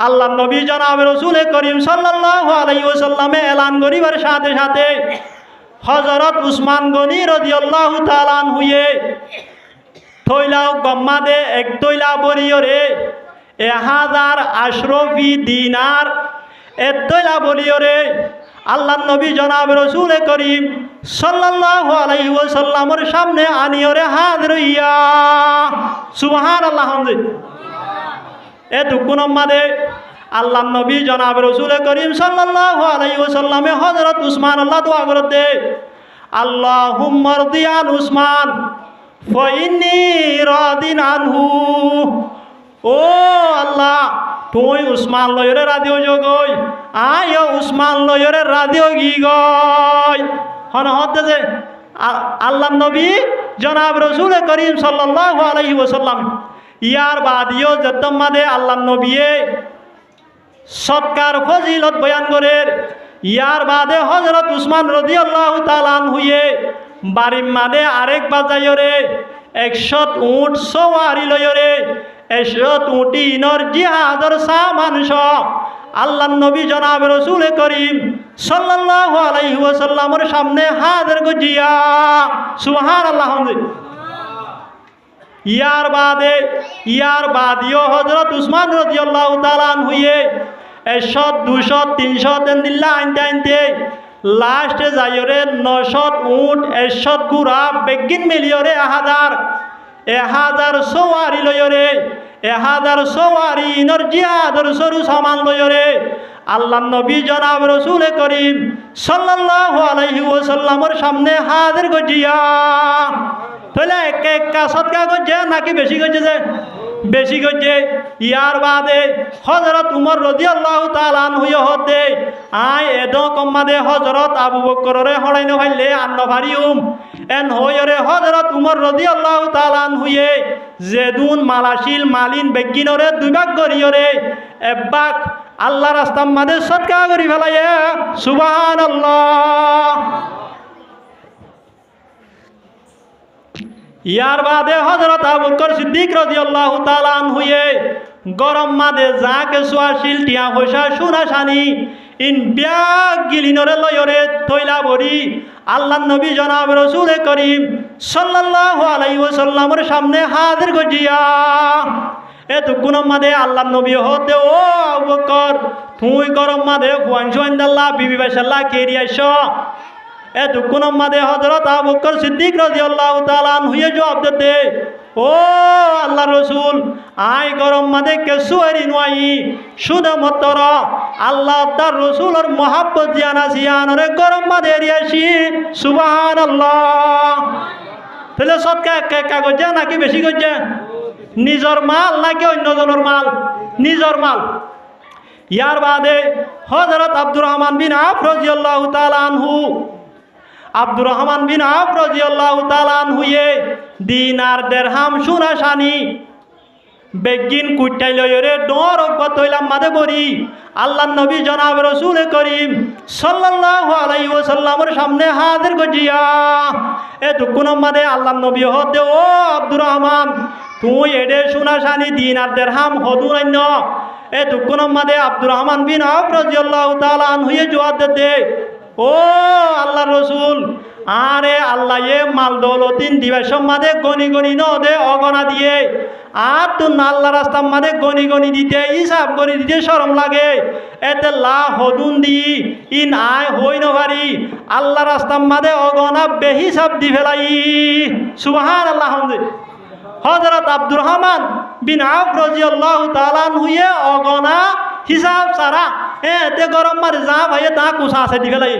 আল্লাহ নবী জনাব রাসূল করিম সাল্লাল্লাহু আলাইহি ওয়াসাল্লামে এলান করিবার সাথে সাথে হযরত উসমান গনি রাদিয়াল্লাহু তাআলা আনহুয়ে থইলা গম্মাদে এক তৈলা বরিয়রে 1000 আশরফি দিনার এক তৈলা বরিয়রে আল্লাহ নবী জনাব রাসূল করিম সাল্লাল্লাহু আলাইহি ওয়াসাল্লামের সামনে আনিয়রে হাজির হইয়া সুবহানাল্লাহ এতক্ষণ মাদে আল্লাহ নবী জনাব রাসূল করিম সাল্লাল্লাহু আলাইহি ওয়াসাল্লামে হযরত উসমান আল্লাহ দোয়া করতে আল্লাহুম্মা রদিয়ান উসমান ফাইন্নী রাদিন আনহু ও আল্লাহ তুই উসমান লয়রে রাদিও জগই আয় উসমান লয়রে রাদিও গি গয় হন হতে যে আল্লাহ নবী জনাব রাসূল করিম সাল্লাল্লাহু আলাইহি ওয়াসাল্লাম ইয়ার বাদিও যতমাদে আল্লাহ নবীয়ে সৎকার ফজিলত বয়ান করে ইয়ার বাদে হযরত উসমান রাদিয়াল্লাহু তাআলা আনহুয়ে বাড়ির মাদে আরেক বাজাইরে 100 উট সওয়ারি লয়রে 100 উটি ইনর জিহাদর সামান সব আল্লাহ নবী জনাব রাসূল করিম সাল্লাল্লাহু আলাইহি ওয়াসাল্লামের সামনে হাজির গজিয়া সুবহানাল্লাহ ইয়ার বাদিও হযরত উসমান রাদিয়াল্লাহু তাআলা আনহুয়ে 100 200 300 দেন দিল্লা আনতে লাস্টে যাইরে 900 উট 100 গুড়া বেগিন মিলিয়রে 1000 সওয়ারি লয়রে 1000 সওয়ারি ইনর জিহাদর সরু সামান লয়রে আল্লাহ নবী জনাব রাসূল করিম সাল্লাল্লাহু আলাইহি ওয়াসাল্লামের সামনে হাজির গজিয়া তাহলে এক সৎকা গজে নাকি বেশি গজে যে বেশি গজে ইয়ার বাদে হযরত উমর রাদিয়াল্লাহু তাআলা আনহু হতে আই এদো কম্মাদে হযরত আবু বকররে হড়াইনো ভাইলে আন্ন ভারিউম এন হয়রে হযরত উমর রাদিয়াল্লাহু তাআলা আনহুয়ে জেদুন মালাশিল মালিন বেগিনরে দুই ভাগ করিয়রে একবাক আল্লাহ রাস্তার মাঝে সৎকা করি ফেলাইয়া সুবহানাল্লাহ ইয়ার বাদে হযরত আবু বকর সিদ্দিক রাদিয়াল্লাহু তাআলা আনহুয়ে গরম মাদে যাকে সোয়াশিল টিয়া পয়সা সোনা সানি ইন ব্যাগ গিলিনরে লয়রে তৈলা বড়ি আল্লাহ নবী জনাব রাসূল করিম সাল্লাল্লাহু আলাইহি ওয়াসাল্লামের সামনে হাজির গজিয়া এতক্ষণ মাদে আল্লাহ নবী হতে ও আবু বকর তুই গরম মাদে ফুয়ানশাল্লাহ বিবি বাইশাল্লাহ কেরি আইস এতক্ষণ মাদে হযরত আবু বকর সিদ্দিক রাদিয়াল্লাহু তাআলা আনহুয়ে জবাব দিতে ও আল্লাহ রসুল আয় গরম মাদে কেসু এরি নয় শুধু মাত্র আল্লাহ তার রসুলের মহাব্বত জিয়ানা জিয়ানরে গরম মাদে এরিয়াছি সুবহানাল্লাহ তাহলে সৎকা একা গজে নাকি বেশি গজে নিজর মাল নাকি অন্যজনের মাল নিজর মাল ইয়ার বাদে হযরত আব্দুর রহমান বিন আওফ রাদিয়াল্লাহু তাআলা আনহু আব্দুর রহমান বিন আওফ রাদিয়াল্লাহু তাআলা আনহুয়ে দিনার দিরহাম সোনা সানি বেগিন কুটাই লয়রে ডর অব্বত হইলাম মাদে বরি আল্লাহ নবী জনাব রাসূল করিম সাল্লাল্লাহু আলাইহি ওয়াসাল্লামের সামনে হাজির গজিয়া এতক্ষণ মাদে আল্লাহ নবী হতে ও আব্দুর রহমান তুই এডে সোনা সানি দিনার দিরহাম হদুরান্য এতক্ষণ মাদে আব্দুর রহমান বিন আওফ রাদিয়াল্লাহু তাআলা আনহুয়ে জবাব দিতে ও আল্লাহ রসুল আরে আল্লাহ এ মাল দৌলতিন দিবাসম মাদে গনি গনি নদে অগনা দিয়ে আর তুন আল্লাহ রাস্তার মাদে গনি গনি দিতে হিসাব গনি দিতে শরম লাগে এতে লা হদুন দি ইন আয় হই নভারি আল্লাহ রাস্তার মাদে অগনা বেহিসাব দি ফেলাই সুবহানাল্লাহ হযরত আব্দুর রহমান বিন আওফ রাদিয়াল্লাহু তাআলা আনহুয়ে অগনা হিসাব সারা এতে গরম মার যা ভাইয়ে তা কুসা আছে দি ফেলাই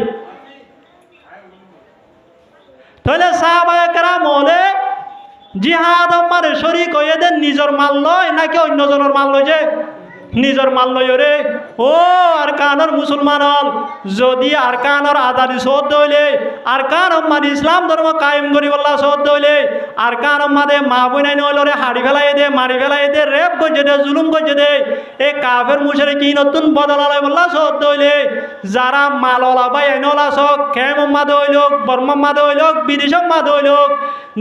তাহলে সাহাবায়ে কেরাম হলে জিহাদ মারে শরীক হয়ে দেন নিজের মাল লয় নাকি অন্যজনের মাল লয় যে নিজের মাল লয় রে ও আর কানর মুসলমান হল যদি আর কানর আজাদি সহ্য হইলে আর কান মানে ইসলাম ধর্ম কায়েম করি বললা সহ্য হইলে আর কান মাদে মা বইনাই নইল রে হাড়ি ফেলাই দে মারি ফেলাই দে রেপ করছে দে জুলুম করছে দে এ কাফের মুশরে কি নতুন বদলালাই বললা সহ্য হইলে যারা মাল ওলা বাই আইনলা সক খেম মাদে হইলক বর্মা মাদে হইলক বিদেশক মাদে হইলক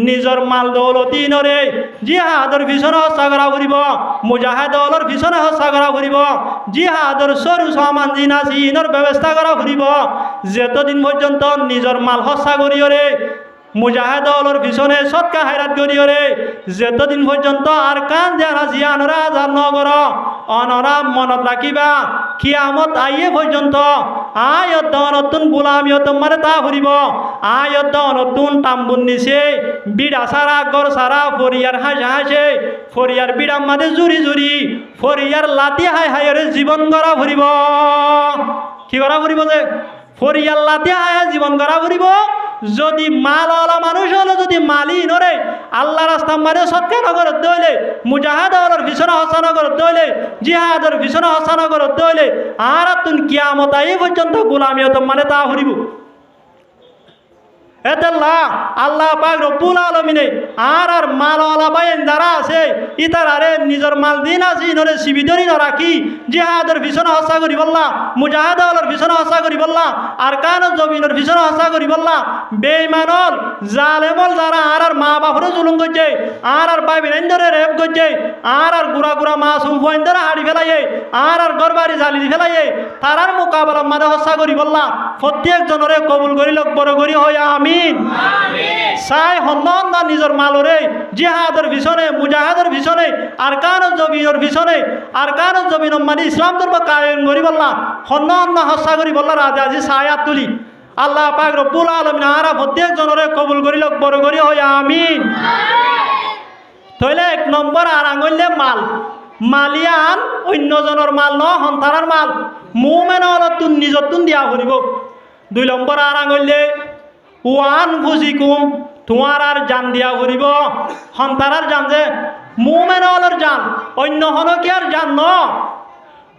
নিজের মাল দৌলতি নরে জিহাদর পিছনে হস্তা করা ফুরিব মুজাহিদ দলের পিছনে হস্তা করা ফুরিব জিহাদর সরু সমান জিনাসিনের ব্যবস্থা করা ফুরিব যতদিন পর্যন্ত নিজের মাল হস্যা করিওরে মুজাহিদ দলের পিছনে সৎকা হায়রাত করিওরে যতদিন পর্যন্ত আর কান জানা জিয়ানরা আজাদ নগর অনরা মনত রাখিবা কিয়ামত আইয়ে পর্যন্ত আয়ত নতুন গোলামিয়ত মানে তা ফুরিব আয়ত নতুন তাম্বুন নিছে বিড়া সারা গর সারা ফরিয়ার হাসে হাসে ফরিয়ার বিড়া মাঝে জুরি জুরি ফরিয়ার লাতি হাই হাইরে জীবন গড়া ফুরিব কি করা ফুরিব যে ফরিয়ার লাতি হাই জীবন গড়া ফুরিব যদি মালওয়ালা মানুষ হলে যদি মালি নরে আল্লাহ রাস্তা মানে সৎকা নগর দইলে মুজাহিদের পিছনে হসা নগর দইলে জিহাদের পিছনে হসা নগর দইলে আর তুন কিয়ামত এই পর্যন্ত গোলামিয়ত মানে তা হরিব এতাল্লাহ আল্লাহ পাক রব্বুল আলামিনে আর মালওয়ালা বাইন যারা আছে ইতারারে নিজের মাল দিন আছে ইনরে শিবিদরি ন রাখি জিহাদের পিছনে হসা করি বললা মুজাহিদের পিছনে হসা করি বললা আর কান জমিনের পিছনে হসা করি বললা বেঈমানল জালেমল যারা আর মা বাপরে জুলুম করছে আর ভাই বিনেন্দরে রেপ করছে আর গুড়া গুড়া মাসুম ফয়েন্দরা হাড়ি ফেলাইয়ে আর গরবারি জালি ফেলাইয়ে তারার মোকাবেলা মাঝে হসা করি বললা প্রত্যেক জনরে কবুল করি লোক বড় করি হয় আমিন সাই হন্দ নিজের মালরে জিহাদের পিছনে মুজাহিদের পিছনে আর কান জমিনের পিছনে আর কান জমিন মানে ইসলাম ধর্ম কায়েম করি বললা হন্দ হসা করি বললা রাজা আজি সায়াত তুলি আল্লাহ পাক রব্বুল আলামিন আরা প্রত্যেক জনরে কবুল করি লোক বড় করি হয় আমিন তাহলে এক নম্বর আর আঙুললে মাল মালিয়ান অন্যজনের মাল ন সন্তানের মাল মুমেন তুন নিজর তুন দিয়া ফুরিব দুই নম্বর আর আঙুললে ওয়ান ফুজিকুম তোমার আর জান দিয়া ফুরিব সন্তানার জান যে মুমেন জান অন্য হন কি আর জান ন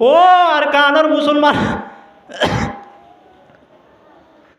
ও আর কানর মুসলমান